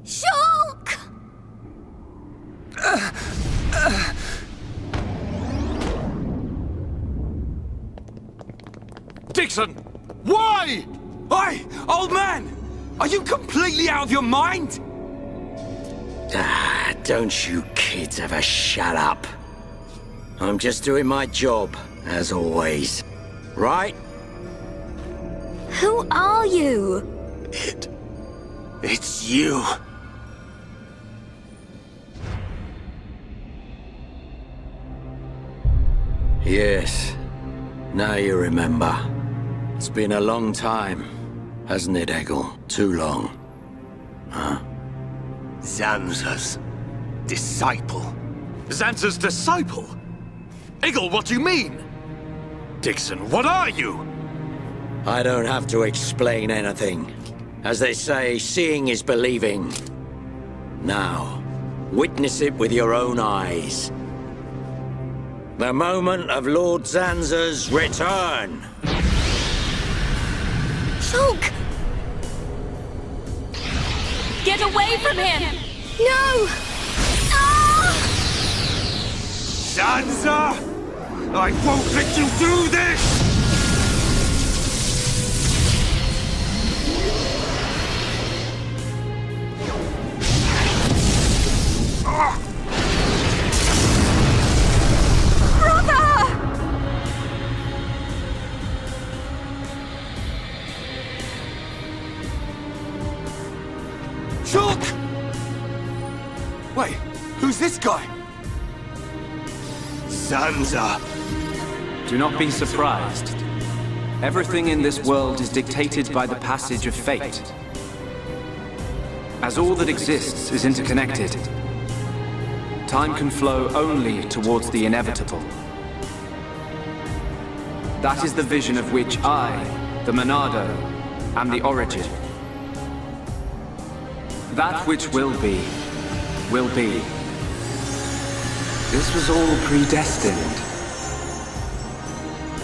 Shulk! Dixon! Why? Oi, old man! Are you completely out of your mind? Don't you kids ever shut up. I'm just doing my job, as always. Right? Who are you? It's you. Yes. Now you remember. It's been a long time, hasn't it, Eggle? Too long. Huh? Zanza's disciple. Zanza's disciple? Eggle, what do you mean? Dixon, what are you? I don't have to explain anything. As they say, seeing is believing. Now, witness it with your own eyes. The moment of Lord Zanza's return. Shulk! Get away from him! No! Ah! Zanza! I won't let you do this! Shulk! Wait, who's this guy? Zanza. Do not be surprised. Everything in this world is dictated by the passage of fate. As all that exists is interconnected, time can flow only towards the inevitable. That is the vision of which I, the Monado, am the origin. That which will be, will be. This was all predestined.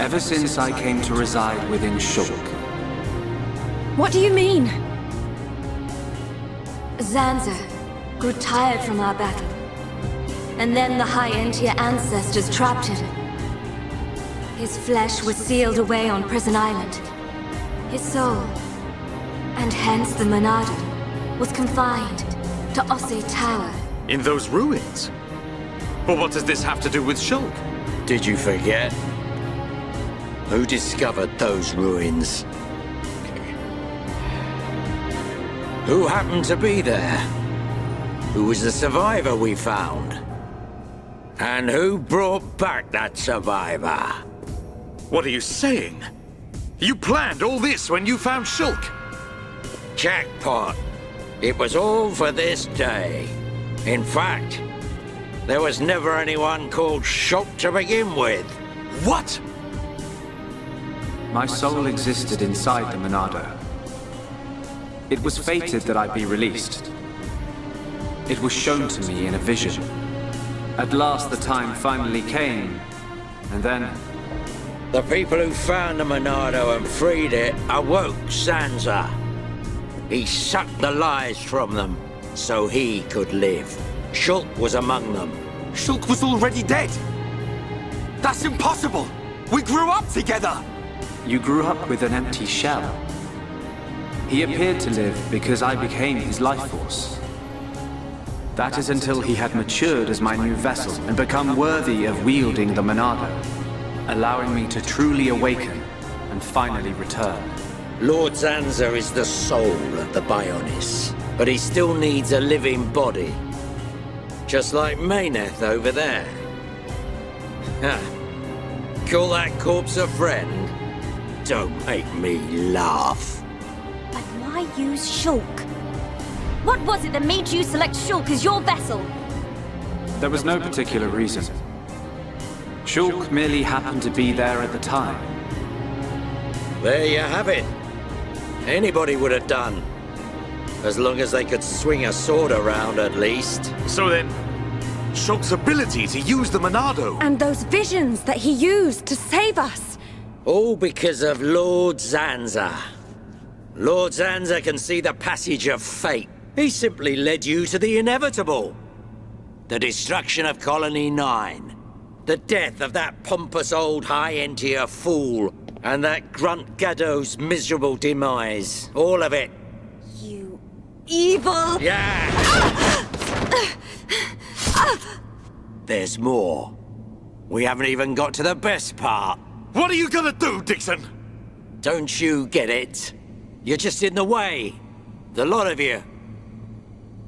Ever since I came to reside within Shulk. What do you mean? Zanza grew tired from our battle. And then the High Entier ancestors trapped him. His flesh was sealed away on Prison Island. His soul, and hence the Monado, was confined to Osse Tower. In those ruins? But what does this have to do with Shulk? Did you forget? Who discovered those ruins? Who happened to be there? Who was the survivor we found? And who brought back that survivor? What are you saying? You planned all this when you found Shulk? Jackpot. It was all for this day. In fact, there was never anyone called Shulk to begin with. What? My soul existed inside the Monado. It was fated that I be released. It was shown to me in a vision. At last the time finally came, and then... The people who found the Monado and freed it awoke Zanza. He sucked the lives from them, so he could live. Shulk was among them. Shulk was already dead! That's impossible! We grew up together! You grew up with an empty shell. He appeared to live because I became his life force. That is until he had matured as my new vessel and become worthy of wielding the Monado, allowing me to truly awaken and finally return. Lord Zanza is the soul of the Bionis, but he still needs a living body. Just like Mayneth over there. Ha! Call that corpse a friend? Don't make me laugh. But why use Shulk? What was it that made you select Shulk as your vessel? There was no particular reason. Shulk merely happened to be there at the time. There you have it. Anybody would have done. As long as they could swing a sword around, at least. So then, Shulk's ability to use the Monado... And those visions that he used to save us. All because of Lord Zanza. Lord Zanza can see the passage of fate, He simply led you to the inevitable. The destruction of Colony 9. The death of that pompous old high-entier fool. And that grunt Gaddo's miserable demise. All of it. You evil... Yeah! There's more. We haven't even got to the best part. What are you gonna do, Dixon? Don't you get it? You're just in the way. The lot of you.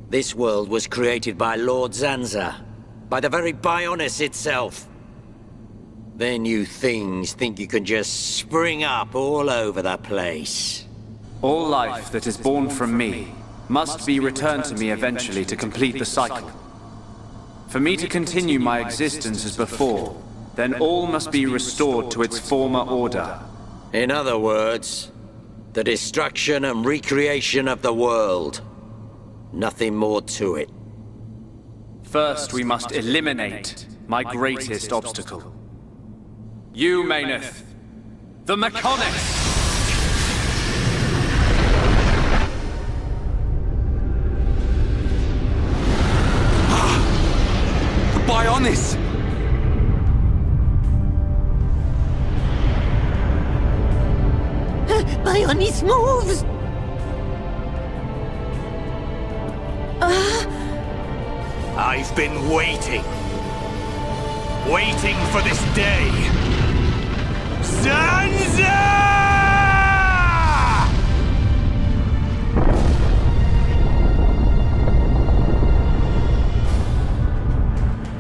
This world was created by Lord Zanza. By the very Bionis itself. Then you things think you can just spring up all over the place. All life that is born from me must be returned to me eventually to complete the cycle. For me to continue my existence as before, then all must be restored to its former order. In other words, the destruction and recreation of the world. Nothing more to it. First, we must eliminate my greatest obstacle. You, Monolith. The Mechanics! The Bionis! Bionis moves! I've been waiting. Waiting for this day. Zanza!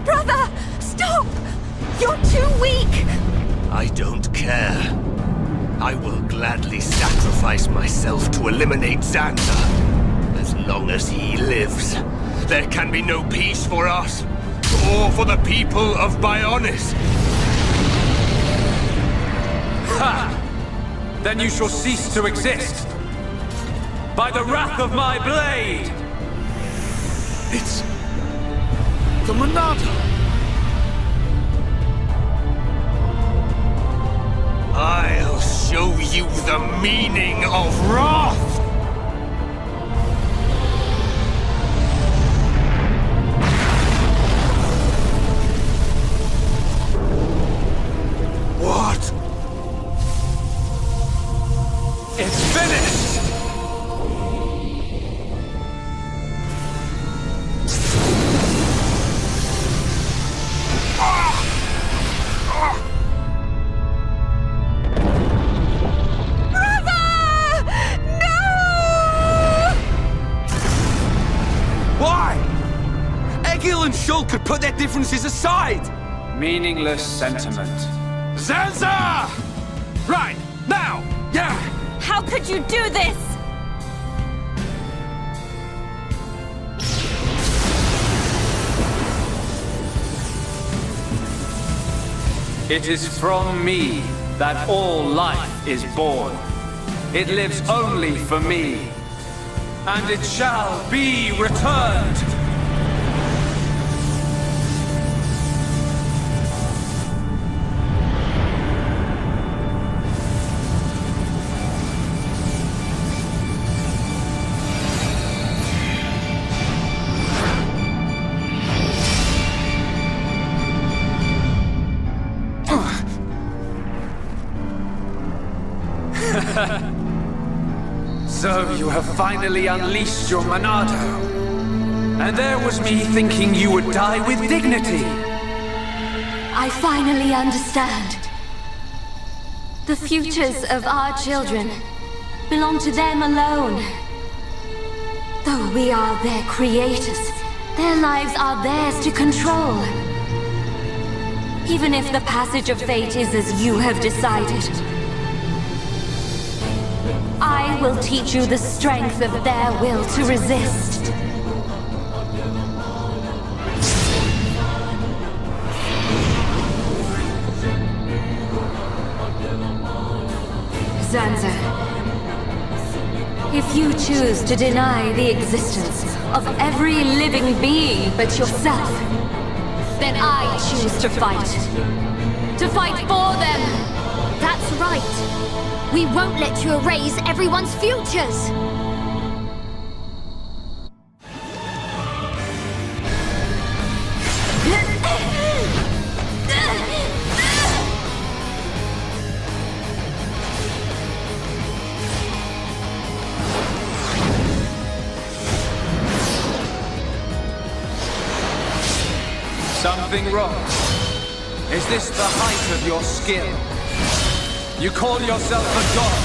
Brother! Stop! You're too weak! I don't care. I will gladly sacrifice myself to eliminate Zanza. As long as he lives, there can be no peace for us, or for the people of Bionis. Ha! Then you shall cease to exist. By the wrath of my blade! It's... the Monado. I'll show you the meaning of wrath! What? It's finished! Shul could put their differences aside! Meaningless sentiment. Zanza! Right, now! Yeah! How could you do this? It is from me that all life is born. It lives only for me. And it shall be returned. So you have finally unleashed your Monado. And there was me thinking you would die with dignity. I finally understand. The futures of our children belong to them alone. Though we are their creators, their lives are theirs to control. Even if the passage of fate is as you have decided, I will teach you the strength of their will to resist. Zanza, if you choose to deny the existence of every living being but yourself, then I choose to fight. To fight for them! That's right. We won't let you erase everyone's futures! Something wrong? Is this the height of your skill? You call yourself a god?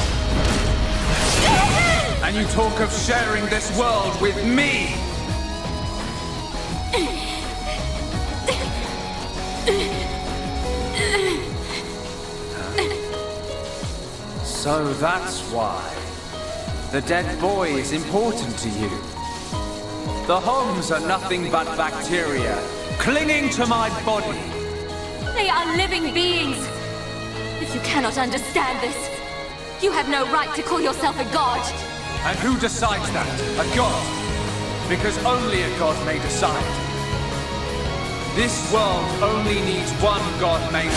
And you talk of sharing this world with me? So that's why. The dead boy is important to you. The Homs are nothing but bacteria, clinging to my body. They are living beings. If you cannot understand this, you have no right to call yourself a god. And who decides that? A god? Because only a god may decide. This world only needs one god, Maynard.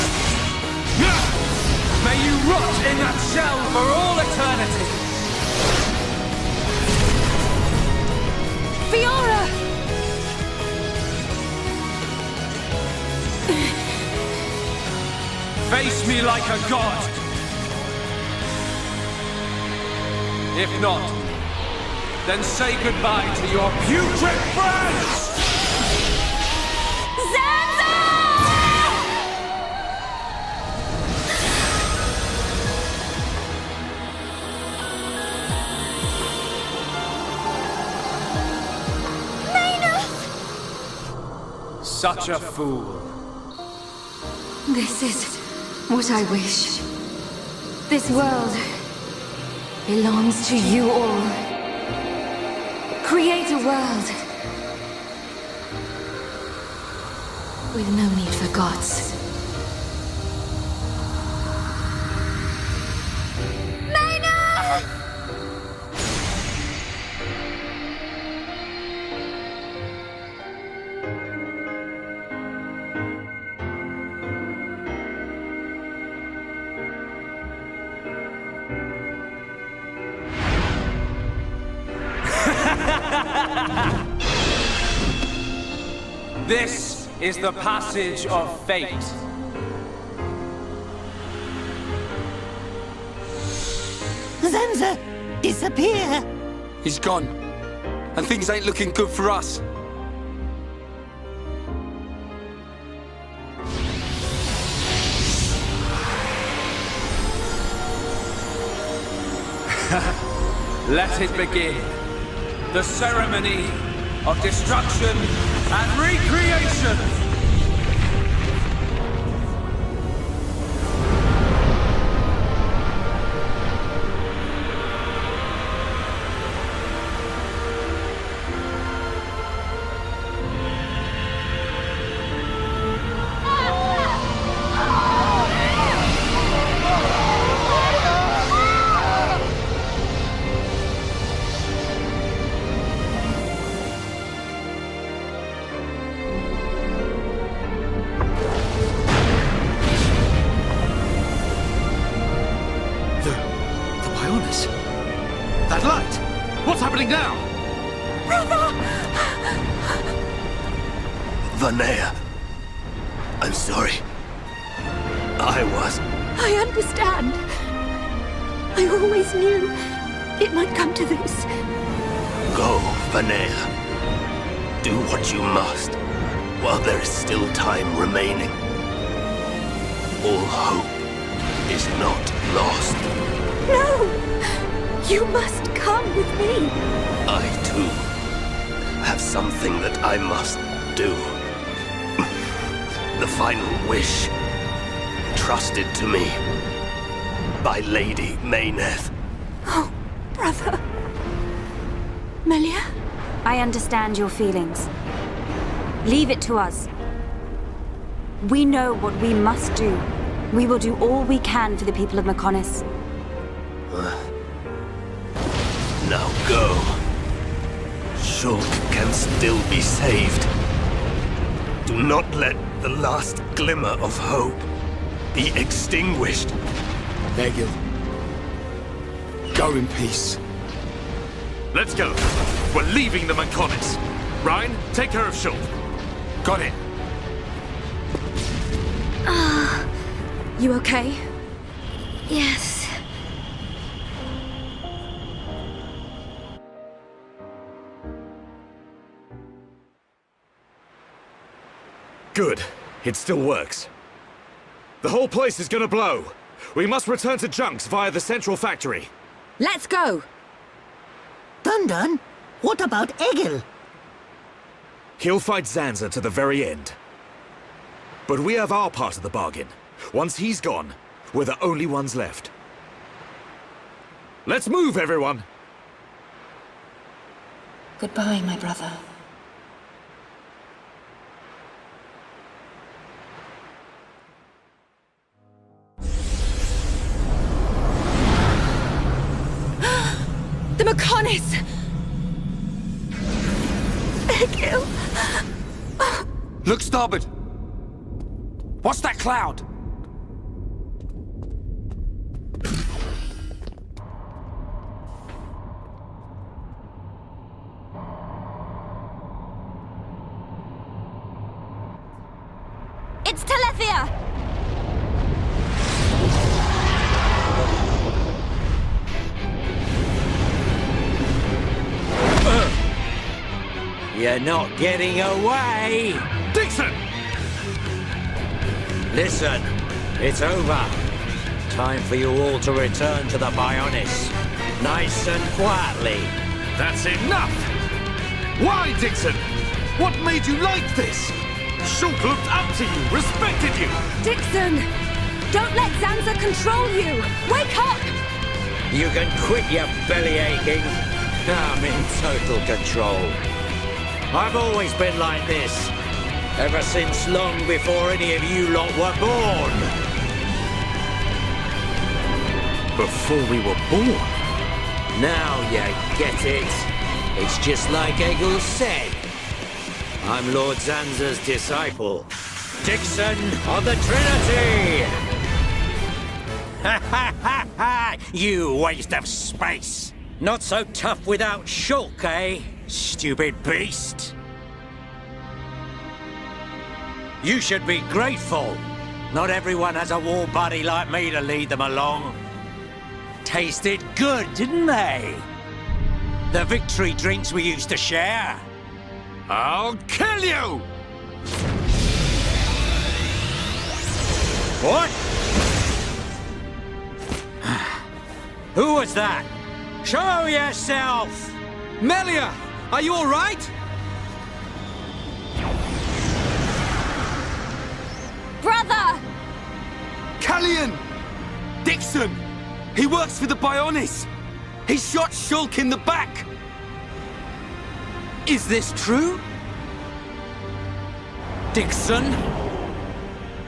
May you rot in that shell for all eternity! Fiora! Face me like a god! If not, then say goodbye to your putrid friends! Such a fool. This is what I wish. This world belongs to you all. Create a world with no need for gods. This is the passage of fate. Zanza, disappear! He's gone. And things ain't looking good for us. Let it begin. The ceremony of destruction and recreation! That light! What's happening now? Vanea. I'm sorry. I I understand. I always knew it might come to this. Go, Vanea. Do what you must, while there is still time remaining. All hope is not lost. No! You must come with me. I, too, have something that I must do. The final wish, trusted to me by Lady Mayneth. Oh, brother. Melia? I understand your feelings. Leave it to us. We know what we must do. We will do all we can for the people of Mechonis. Now go. Shulk can still be saved. Do not let the last glimmer of hope be extinguished. Egil. Go in peace. Let's go. We're leaving the Mechonis. Ryan, take care of Shulk. Got it. You okay? Yes. Good. It still works. The whole place is gonna blow. We must return to Junks via the central factory. Let's go! Dun, what about Egil? He'll fight Zanza to the very end. But we have our part of the bargain. Once he's gone, we're the only ones left. Let's move, everyone! Goodbye, my brother. The Mechonis! Egil! Look starboard! What's that cloud? It's Telethia! You're not getting away! Dixon! Listen, it's over. Time for you all to return to the Bionis. Nice and quietly. That's enough! Why, Dixon? What made you like this? Shulk looked up to you, respected you! Dixon! Don't let Zanza control you! Wake up! You can quit your belly aching. I'm in total control. I've always been like this. Ever since long before any of you lot were born. Before we were born? Now you get it. It's just like Egil said. I'm Lord Zanza's disciple. Dixon of the Trinity! Ha ha ha ha! You waste of space! Not so tough without Shulk, eh? Stupid beast! You should be grateful. Not everyone has a war buddy like me to lead them along. Tasted good, didn't they? The victory drinks we used to share. I'll kill you! What? Who was that? Show yourself! Melia! Are you alright? Brother! Callian! Dixon! He works for the Bionis! He shot Shulk in the back! Is this true? Dixon?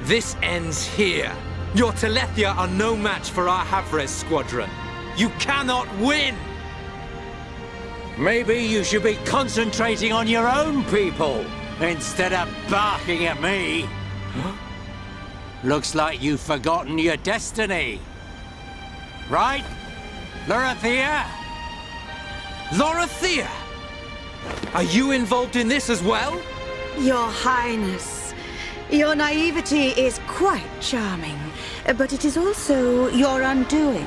This ends here. Your Telethia are no match for our Havres squadron. You cannot win! Maybe you should be concentrating on your own people, instead of barking at me. Looks like you've forgotten your destiny. Right? Lorithia? Lorithia! Are you involved in this as well? Your Highness, your naivety is quite charming, but it is also your undoing.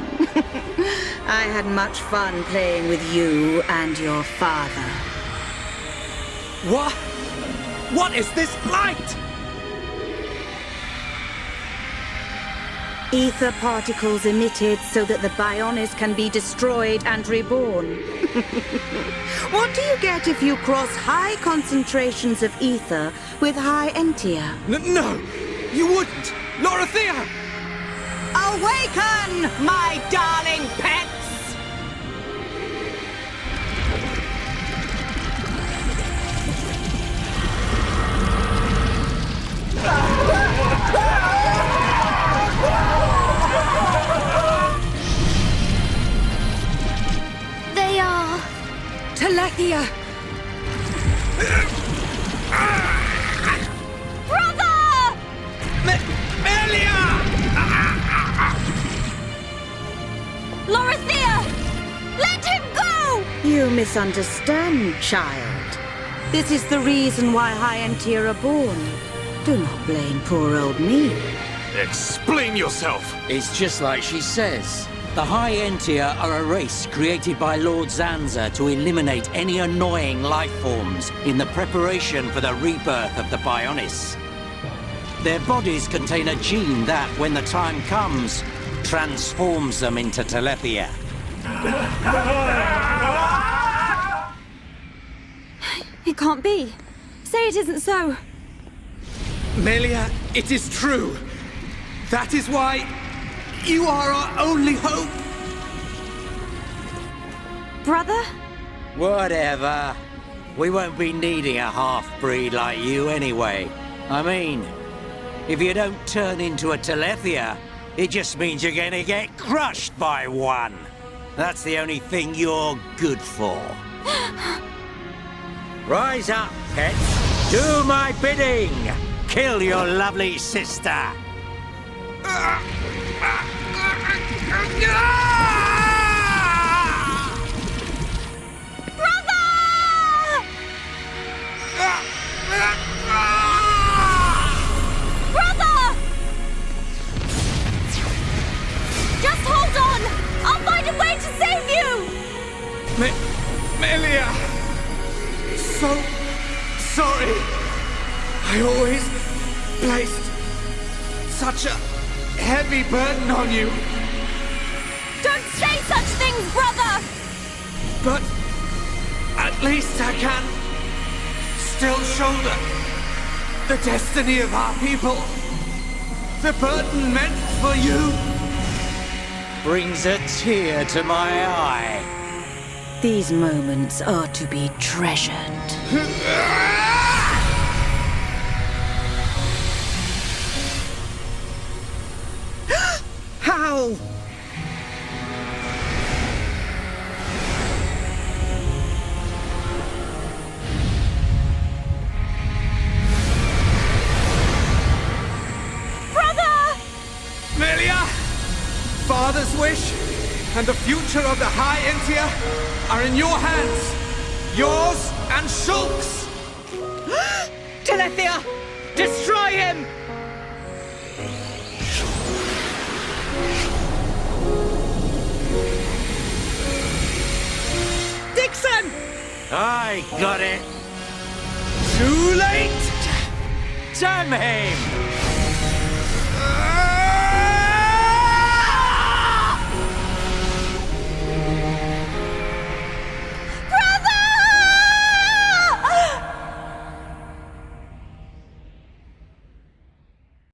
I had much fun playing with you and your father. What? What is this light? Ether particles emitted so that the Bionis can be destroyed and reborn. What do you get if you cross high concentrations of ether with high entia? No! You wouldn't! Lorithia! Awaken, my darling pets! They are... Telethia! Brother! Melia! Lorithia! Let him go! You misunderstand, child. This is the reason why high entia are born. Do not blame poor old me. Explain yourself! It's just like she says. The High Entia are a race created by Lord Zanza to eliminate any annoying life forms in the preparation for the rebirth of the Bionis. Their bodies contain a gene that, when the time comes, transforms them into Telethia. It can't be. Say it isn't so. Melia, it is true. That is why you are our only hope. Brother? Whatever. We won't be needing a half-breed like you anyway. I mean, if you don't turn into a Telethia, it just means you're gonna get crushed by one. That's the only thing you're good for. Rise up, pets. Do my bidding. Kill your lovely sister. Just hold on! I'll find a way to save you! Melia! So sorry. I always placed such a heavy burden on you. Don't say such things, brother! But at least I can still shoulder the destiny of our people. The burden meant for you brings a tear to my eye. These moments are to be treasured. How? Melia! Father's wish and the future of the High Entia are in your hands. Yours and Shulk's. Telethia! Destroy him! Dixon! I got it. Too late! Damn him!